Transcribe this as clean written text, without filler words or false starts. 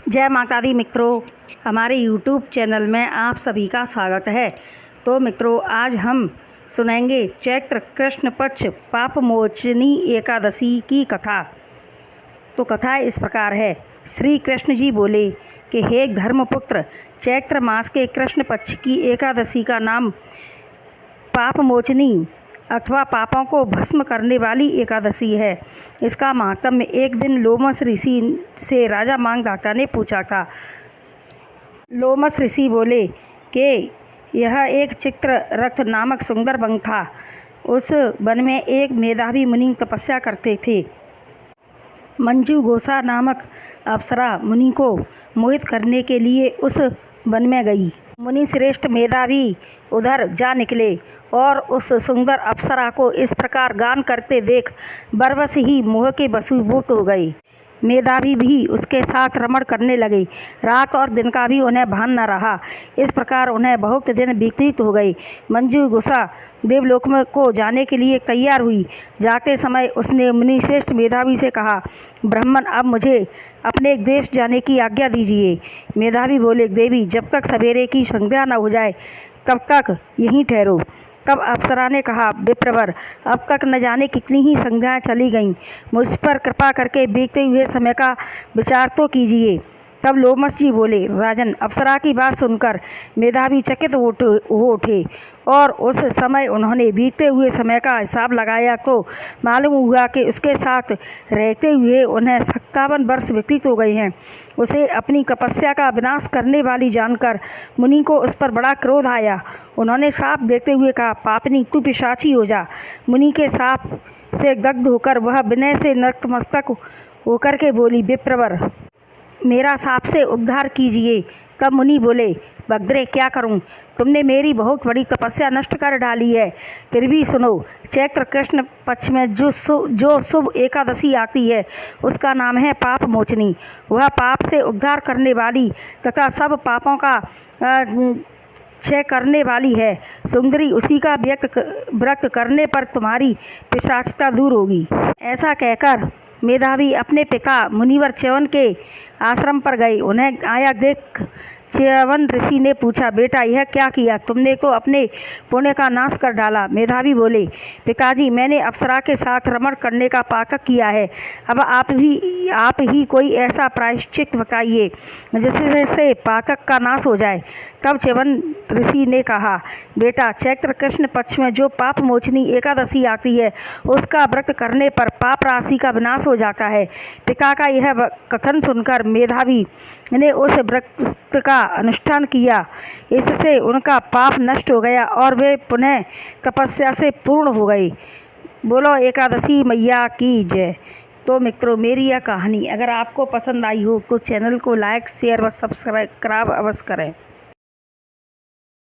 जय माता दी मित्रों, हमारे YouTube चैनल में आप सभी का स्वागत है। तो मित्रों, आज हम सुनेंगे चैत्र कृष्ण पक्ष पापमोचनी एकादशी की कथा। तो कथा इस प्रकार है। श्री कृष्ण जी बोले कि हे धर्मपुत्र, चैत्र मास के कृष्ण पक्ष की एकादशी का नाम पापमोचनी अथवा पापों को भस्म करने वाली एकादशी है। इसका महात्म्य एक दिन लोमस ऋषि से राजा मांगधाता ने पूछा था। लोमस ऋषि बोले कि यह एक चित्ररथ नामक सुंदर वन था। उस वन में एक मेधावी मुनि तपस्या करते थे। मंजू घोषा नामक अप्सरा मुनि को मोहित करने के लिए उस वन में गई। मुनि श्रेष्ठ मेधावी उधर जा निकले और उस सुंदर अप्सरा को इस प्रकार गान करते देख बरबस ही मोह के वशीभूत हो गए। मेधावी भी उसके साथ रमण करने लगे। रात और दिन का भी उन्हें भान न रहा। इस प्रकार उन्हें बहुत दिन व्यतीत हो गए। मंजू गुस्सा देवलोक में को जाने के लिए तैयार हुई। जाते समय उसने मुनि श्रेष्ठ मेधावी से कहा, ब्राह्मण, अब मुझे अपने देश जाने की आज्ञा दीजिए। मेधावी बोले, देवी, जब तक सवेरे की संध्या न हो जाए तब तक यहीं ठहरो। तब अप्सरा ने कहा, विप्रवर, अब तक न जाने कितनी ही संध्याएं चली गईं। मुझ पर कृपा करके बीते हुए समय का विचार तो कीजिए। तब लोमस जी बोले, राजन, अप्सरा की बात सुनकर मेधावी चकित हो उठे और उस समय उन्होंने बीते हुए समय का हिसाब लगाया तो मालूम हुआ कि उसके साथ रहते हुए उन्हें 57 वर्ष व्यतीत हो गए हैं। उसे अपनी तपस्या का विनाश करने वाली जानकर मुनि को उस पर बड़ा क्रोध आया। उन्होंने साप देते हुए कहा, पापनी, तू पिशाची हो जा। मुनि के साप से दग्ध होकर वह विनय से नतमस्तक होकर के बोली, विप्रवर, मेरा साप से उद्धार कीजिए। तब मुनि बोले, भद्रे, क्या करूं? तुमने मेरी बहुत बड़ी तपस्या नष्ट कर डाली है। फिर भी सुनो, चैत्र कृष्ण पक्ष में जो शुभ एकादशी आती है उसका नाम है पाप मोचनी। वह पाप से उद्धार करने वाली तथा सब पापों का क्षय करने वाली है। सुंदरी, उसी का व्रत करने पर तुम्हारी पिशाचता दूर होगी। ऐसा कहकर मेधावी अपने पिता मुनिवर च्यवन के आश्रम पर गए। उन्हें आया देख च्यवन ऋषि ने पूछा, बेटा, यह क्या किया? तुमने तो अपने पुण्य का नाश कर डाला। मेधावी बोले, पिताजी, मैंने अप्सरा के साथ रमण करने का पातक किया है। अब आप ही कोई ऐसा प्रायश्चित बताइए जिससे पातक का नाश हो जाए। तब च्यवन ऋषि ने कहा, बेटा, चैत्र कृष्ण पक्ष में जो पाप मोचनी एकादशी आती है उसका व्रत करने पर पाप राशि का विनाश हो जाता है। पिता का यह कथन सुनकर मेधावी ने उस व्रत का अनुष्ठान किया। इससे उनका पाप नष्ट हो गया और वे पुनः तपस्या से पूर्ण हो गए। बोलो एकादशी मैया की जय। तो मित्रों, मेरी यह कहानी अगर आपको पसंद आई हो तो चैनल को लाइक, शेयर व सब्सक्राइब अवश्य करें।